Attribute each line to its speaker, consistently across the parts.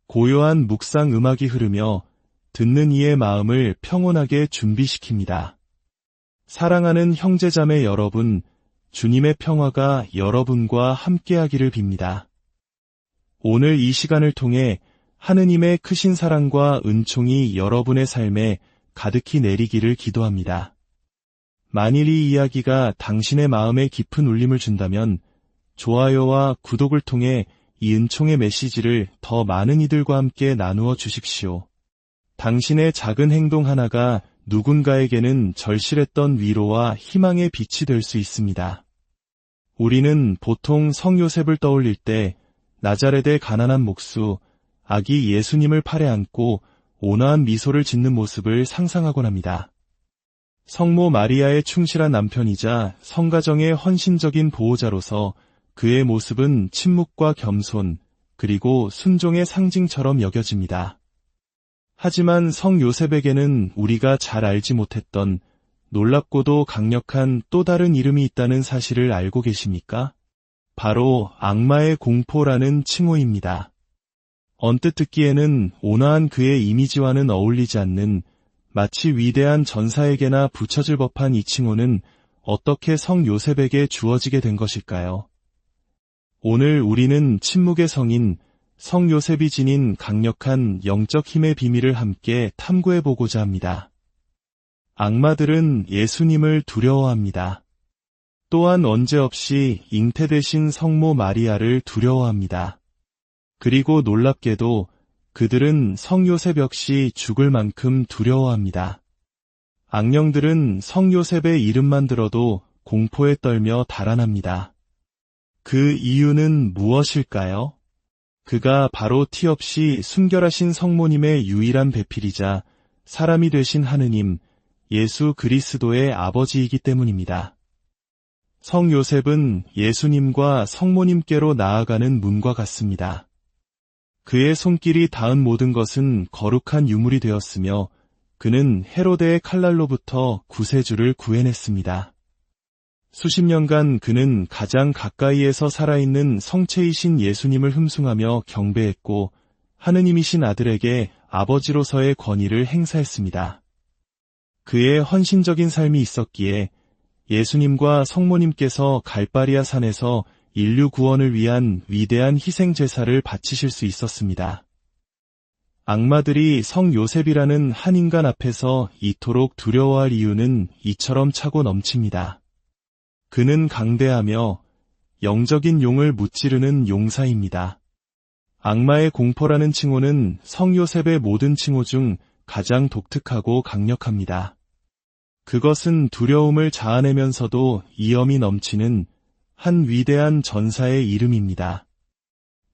Speaker 1: 고요한 묵상 음악이 흐르며 듣는 이의 마음을 평온하게 준비시킵니다. 사랑하는 형제자매 여러분, 주님의 평화가 여러분과 함께하기를 빕니다. 오늘 이 시간을 통해 하느님의 크신 사랑과 은총이 여러분의 삶에 가득히 내리기를 기도합니다. 만일 이 이야기가 당신의 마음에 깊은 울림을 준다면 좋아요와 구독을 통해 이 은총의 메시지를 더 많은 이들과 함께 나누어 주십시오. 당신의 작은 행동 하나가 누군가에게는 절실했던 위로와 희망의 빛이 될 수 있습니다. 우리는 보통 성 요셉을 떠올릴 때 나자렛의 가난한 목수, 아기 예수님을 팔에 안고 온화한 미소를 짓는 모습을 상상하곤 합니다. 성모 마리아의 충실한 남편이자 성가정의 헌신적인 보호자로서 그의 모습은 침묵과 겸손, 그리고 순종의 상징처럼 여겨집니다. 하지만 성 요셉에게는 우리가 잘 알지 못했던 놀랍고도 강력한 또 다른 이름이 있다는 사실을 알고 계십니까? 바로 악마의 공포라는 칭호입니다. 언뜻 듣기에는 온화한 그의 이미지와는 어울리지 않는 마치 위대한 전사에게나 붙여질 법한 이 칭호는 어떻게 성 요셉에게 주어지게 된 것일까요? 오늘 우리는 침묵의 성인 성 요셉이 지닌 강력한 영적 힘의 비밀을 함께 탐구해보고자 합니다. 악마들은 예수님을 두려워합니다. 또한 언제없이 잉태되신 성모 마리아를 두려워합니다. 그리고 놀랍게도 그들은 성 요셉 역시 죽을 만큼 두려워합니다. 악령들은 성 요셉의 이름만 들어도 공포에 떨며 달아납니다. 그 이유는 무엇일까요? 그가 바로 티 없이 순결하신 성모님의 유일한 배필이자 사람이 되신 하느님, 예수 그리스도의 아버지이기 때문입니다. 성 요셉은 예수님과 성모님께로 나아가는 문과 같습니다. 그의 손길이 닿은 모든 것은 거룩한 유물이 되었으며 그는 헤로데의 칼날로부터 구세주를 구해냈습니다. 수십 년간 그는 가장 가까이에서 살아있는 성체이신 예수님을 흠숭하며 경배했고 하느님이신 아들에게 아버지로서의 권위를 행사했습니다. 그의 헌신적인 삶이 있었기에 예수님과 성모님께서 갈바리아 산에서 인류 구원을 위한 위대한 희생 제사를 바치실 수 있었습니다. 악마들이 성 요셉이라는 한 인간 앞에서 이토록 두려워할 이유는 이처럼 차고 넘칩니다. 그는 강대하며 영적인 용을 무찌르는 용사입니다. 악마의 공포라는 칭호는 성 요셉의 모든 칭호 중 가장 독특하고 강력합니다. 그것은 두려움을 자아내면서도 이엄이 넘치는 한 위대한 전사의 이름입니다.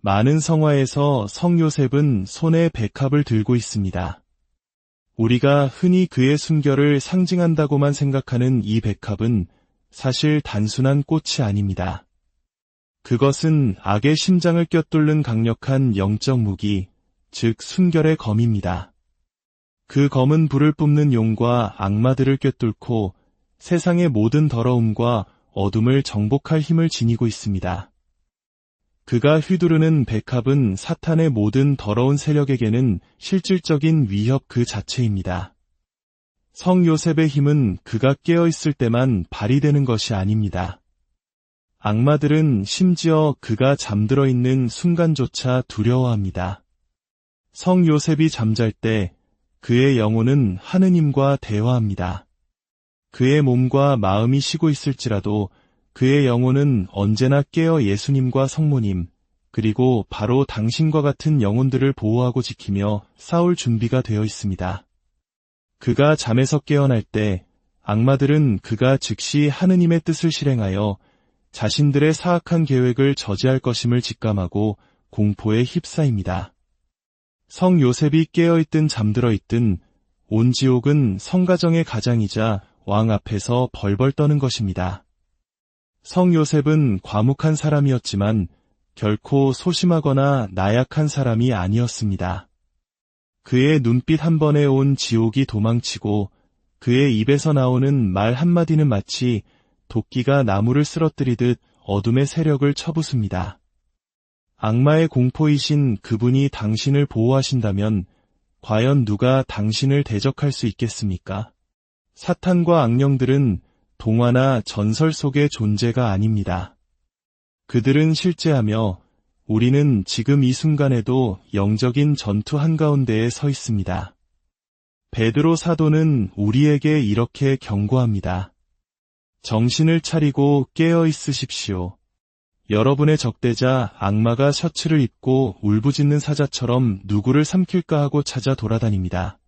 Speaker 1: 많은 성화에서 성 요셉은 손에 백합을 들고 있습니다. 우리가 흔히 그의 순결을 상징한다고만 생각하는 이 백합은 사실 단순한 꽃이 아닙니다. 그것은 악의 심장을 꿰뚫는 강력한 영적 무기, 즉 순결의 검입니다. 그 검은 불을 뿜는 용과 악마들을 꿰뚫고 세상의 모든 더러움과 어둠을 정복할 힘을 지니고 있습니다. 그가 휘두르는 백합은 사탄의 모든 더러운 세력에게는 실질적인 위협 그 자체입니다. 성 요셉의 힘은 그가 깨어있을 때만 발휘되는 것이 아닙니다. 악마들은 심지어 그가 잠들어 있는 순간조차 두려워합니다. 성 요셉이 잠잘 때 그의 영혼은 하느님과 대화합니다. 그의 몸과 마음이 쉬고 있을지라도 그의 영혼은 언제나 깨어 예수님과 성모님, 그리고 바로 당신과 같은 영혼들을 보호하고 지키며 싸울 준비가 되어 있습니다. 그가 잠에서 깨어날 때 악마들은 그가 즉시 하느님의 뜻을 실행하여 자신들의 사악한 계획을 저지할 것임을 직감하고 공포에 휩싸입니다. 성 요셉이 깨어있든 잠들어 있든 온 지옥은 성가정의 가장이자 왕 앞에서 벌벌 떠는 것입니다. 성 요셉은 과묵한 사람이었지만 결코 소심하거나 나약한 사람이 아니었습니다. 그의 눈빛 한 번에 온 지옥이 도망치고 그의 입에서 나오는 말 한마디는 마치 도끼가 나무를 쓰러뜨리듯 어둠의 세력을 쳐부숩니다. 악마의 공포이신 그분이 당신을 보호하신다면 과연 누가 당신을 대적할 수 있겠습니까? 사탄과 악령들은 동화나 전설 속의 존재가 아닙니다. 그들은 실제하며 우리는 지금 이 순간에도 영적인 전투 한가운데에 서 있습니다. 베드로 사도는 우리에게 이렇게 경고합니다. 정신을 차리고 깨어 있으십시오. 여러분의 적대자 악마가 셔츠를 입고 울부짖는 사자처럼 누구를 삼킬까 하고 찾아 돌아다닙니다.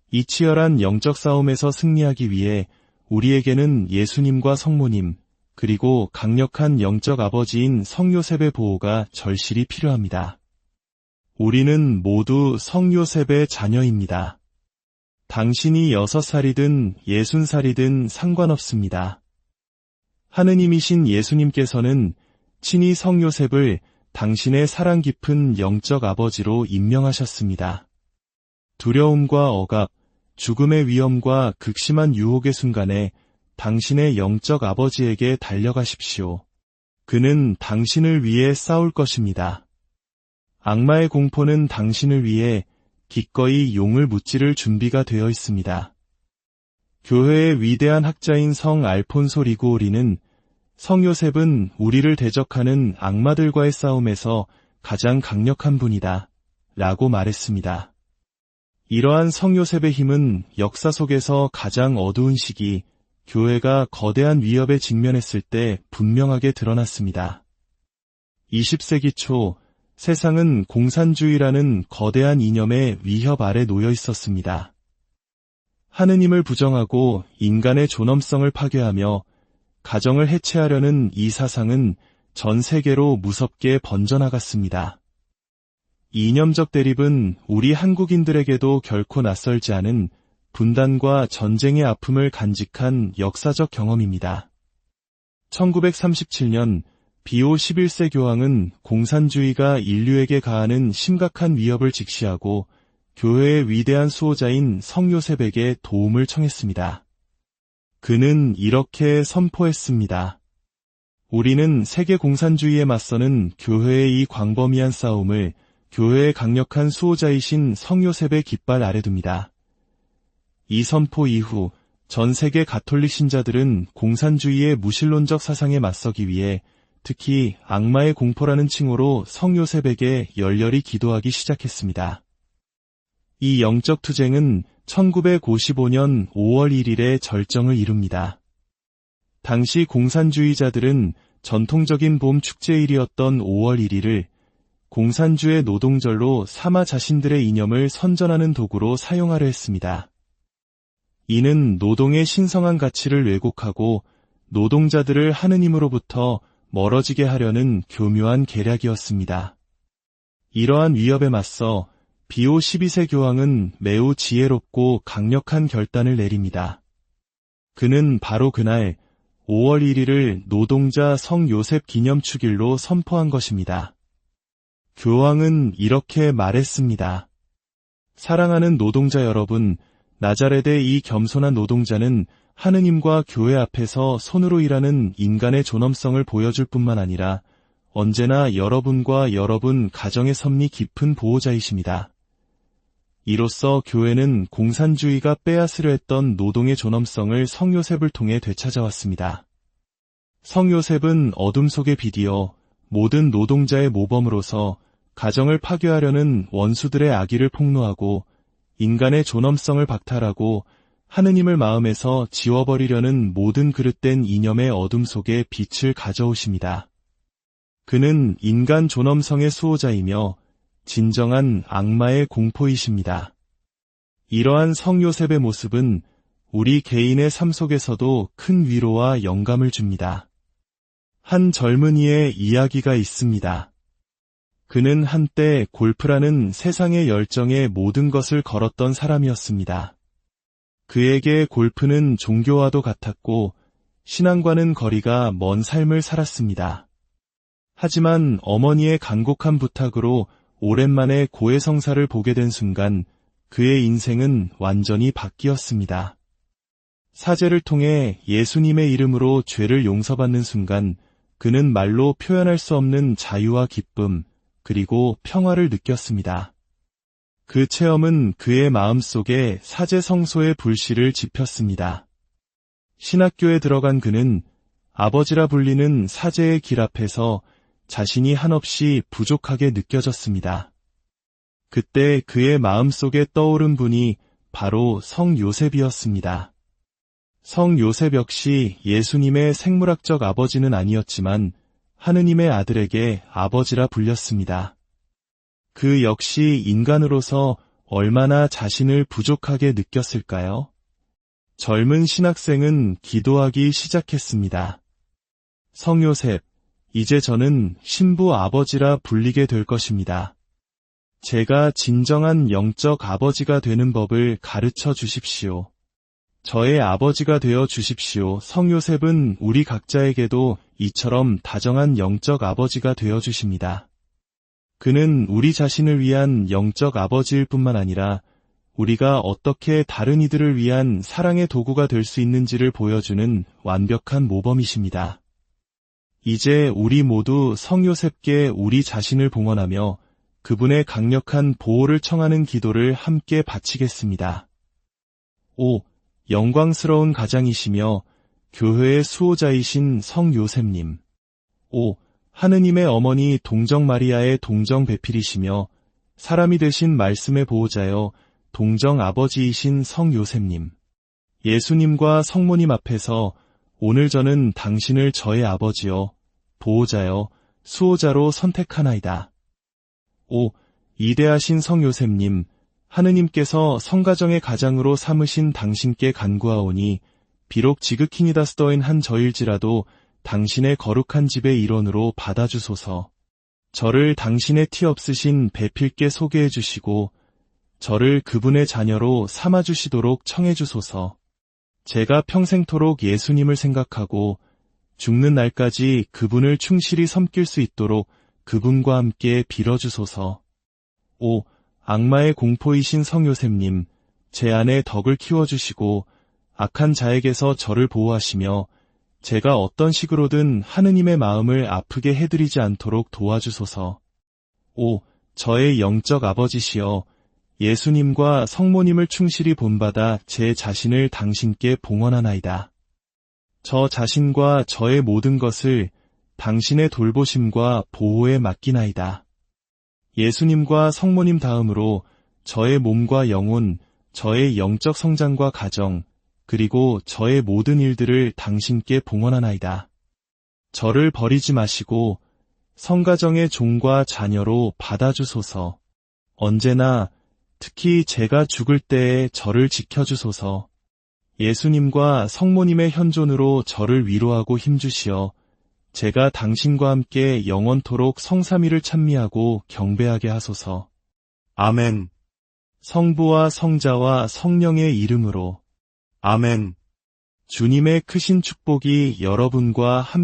Speaker 1: 이 치열한 영적 싸움에서 승리하기 위해 우리에게는 예수님과 성모님, 그리고 강력한 영적 아버지인 성요셉의 보호가 절실히 필요합니다. 우리는 모두 성요셉의 자녀입니다. 당신이 6살이든 60살이든 상관없습니다. 하느님이신 예수님께서는 친히 성요셉을 당신의 사랑 깊은 영적 아버지로 임명하셨습니다. 두려움과 억압, 죽음의 위험과 극심한 유혹의 순간에 당신의 영적 아버지에게 달려가십시오. 그는 당신을 위해 싸울 것입니다. 악마의 공포는 당신을 위해 기꺼이 용을 무찌를 준비가 되어 있습니다. 교회의 위대한 학자인 성 알폰소 리구오리는 성요셉은 우리를 대적하는 악마들과의 싸움에서 가장 강력한 분이다 라고 말했습니다. 이러한 성요셉의 힘은 역사 속에서 가장 어두운 시기, 교회가 거대한 위협에 직면했을 때 분명하게 드러났습니다. 20세기 초 세상은 공산주의라는 거대한 이념의 위협 아래 놓여 있었습니다. 하느님을 부정하고 인간의 존엄성을 파괴하며 가정을 해체하려는 이 사상은 전 세계로 무섭게 번져나갔습니다. 이념적 대립은 우리 한국인들에게도 결코 낯설지 않은 분단과 전쟁의 아픔을 간직한 역사적 경험입니다. 1937년 비오 11세 교황은 공산주의가 인류에게 가하는 심각한 위협을 직시하고 교회의 위대한 수호자인 성요셉에게 도움을 청했습니다. 그는 이렇게 선포했습니다. 우리는 세계 공산주의에 맞서는 교회의 이 광범위한 싸움을 교회의 강력한 수호자이신 성요셉의 깃발 아래 둡니다. 이 선포 이후 전 세계 가톨릭 신자들은 공산주의의 무신론적 사상에 맞서기 위해 특히 악마의 공포라는 칭호로 성요셉에게 열렬히 기도하기 시작했습니다. 이 영적 투쟁은 1955년 5월 1일에 절정을 이룹니다. 당시 공산주의자들은 전통적인 봄 축제일이었던 5월 1일을 공산주의 노동절로 삼아 자신들의 이념을 선전하는 도구로 사용하려 했습니다. 이는 노동의 신성한 가치를 왜곡하고 노동자들을 하느님으로부터 멀어지게 하려는 교묘한 계략이었습니다. 이러한 위협에 맞서 비오 12세 교황은 매우 지혜롭고 강력한 결단을 내립니다. 그는 바로 그날 5월 1일을 노동자 성요셉 기념축일로 선포한 것입니다. 교황은 이렇게 말했습니다. 사랑하는 노동자 여러분, 나자렛의 이 겸손한 노동자는 하느님과 교회 앞에서 손으로 일하는 인간의 존엄성을 보여줄 뿐만 아니라 언제나 여러분과 여러분 가정의 섭리 깊은 보호자이십니다. 이로써 교회는 공산주의가 빼앗으려 했던 노동의 존엄성을 성요셉을 통해 되찾아왔습니다. 성요셉은 어둠 속의 빛이여 모든 노동자의 모범으로서 가정을 파괴하려는 원수들의 악의를 폭로하고 인간의 존엄성을 박탈하고 하느님을 마음에서 지워버리려는 모든 그릇된 이념의 어둠 속에 빛을 가져오십니다. 그는 인간 존엄성의 수호자이며 진정한 악마의 공포이십니다. 이러한 성요셉의 모습은 우리 개인의 삶 속에서도 큰 위로와 영감을 줍니다. 한 젊은이의 이야기가 있습니다. 그는 한때 골프라는 세상의 열정에 모든 것을 걸었던 사람이었습니다. 그에게 골프는 종교와도 같았고 신앙과는 거리가 먼 삶을 살았습니다. 하지만 어머니의 간곡한 부탁으로 오랜만에 고해성사를 보게 된 순간 그의 인생은 완전히 바뀌었습니다. 사제를 통해 예수님의 이름으로 죄를 용서받는 순간 그는 말로 표현할 수 없는 자유와 기쁨, 그리고 평화를 느꼈습니다. 그 체험은 그의 마음속에 사제성소의 불씨를 지폈습니다. 신학교에 들어간 그는 아버지라 불리는 사제의 길 앞에서 자신이 한없이 부족하게 느껴졌습니다. 그때 그의 마음속에 떠오른 분이 바로 성 요셉이었습니다. 성 요셉 역시 예수님의 생물학적 아버지는 아니었지만 하느님의 아들에게 아버지라 불렸습니다. 그 역시 인간으로서 얼마나 자신을 부족하게 느꼈을까요? 젊은 신학생은 기도하기 시작했습니다. 성 요셉, 이제 저는 신부 아버지라 불리게 될 것입니다. 제가 진정한 영적 아버지가 되는 법을 가르쳐 주십시오. 저의 아버지가 되어 주십시오. 성 요셉은 우리 각자에게도 이처럼 다정한 영적 아버지가 되어 주십니다. 그는 우리 자신을 위한 영적 아버지일 뿐만 아니라 우리가 어떻게 다른 이들을 위한 사랑의 도구가 될 수 있는지를 보여주는 완벽한 모범이십니다. 이제 우리 모두 성 요셉께 우리 자신을 봉헌하며 그분의 강력한 보호를 청하는 기도를 함께 바치겠습니다. 5. 영광스러운 가장이시며 교회의 수호자이신 성 요셉님. 5. 하느님의 어머니 동정 마리아의 동정 배필이시며 사람이 되신 말씀의 보호자여 동정 아버지이신 성 요셉님. 예수님과 성모님 앞에서 오늘 저는 당신을 저의 아버지여, 보호자여, 수호자로 선택하나이다. 5. 이대하신 성 요셉님, 하느님께서 성가정의 가장으로 삼으신 당신께 간구하오니 비록 지극히니다 스더인 한 저일지라도 당신의 거룩한 집의 일원으로 받아주소서. 저를 당신의 티 없으신 배필께 소개해 주시고 저를 그분의 자녀로 삼아주시도록 청해 주소서. 제가 평생토록 예수님을 생각하고 죽는 날까지 그분을 충실히 섬길 수 있도록 그분과 함께 빌어주소서. 5. 악마의 공포이신 성 요셉님, 제 안에 덕을 키워주시고 악한 자에게서 저를 보호하시며 제가 어떤 식으로든 하느님의 마음을 아프게 해드리지 않도록 도와주소서. 5. 저의 영적 아버지시여, 예수님과 성모님을 충실히 본받아 제 자신을 당신께 봉헌하나이다. 저 자신과 저의 모든 것을 당신의 돌보심과 보호에 맡기나이다. 예수님과 성모님 다음으로 저의 몸과 영혼, 저의 영적 성장과 가정, 그리고 저의 모든 일들을 당신께 봉헌하나이다. 저를 버리지 마시고 성가정의 종과 자녀로 받아주소서. 언제나 특히 제가 죽을 때에 저를 지켜주소서. 예수님과 성모님의 현존으로 저를 위로하고 힘주시어 제가 당신과 함께 영원토록 성삼위를 찬미하고 경배하게 하소서. 아멘. 성부와 성자와 성령의 이름으로. 아멘. 주님의 크신 축복이 여러분과 함께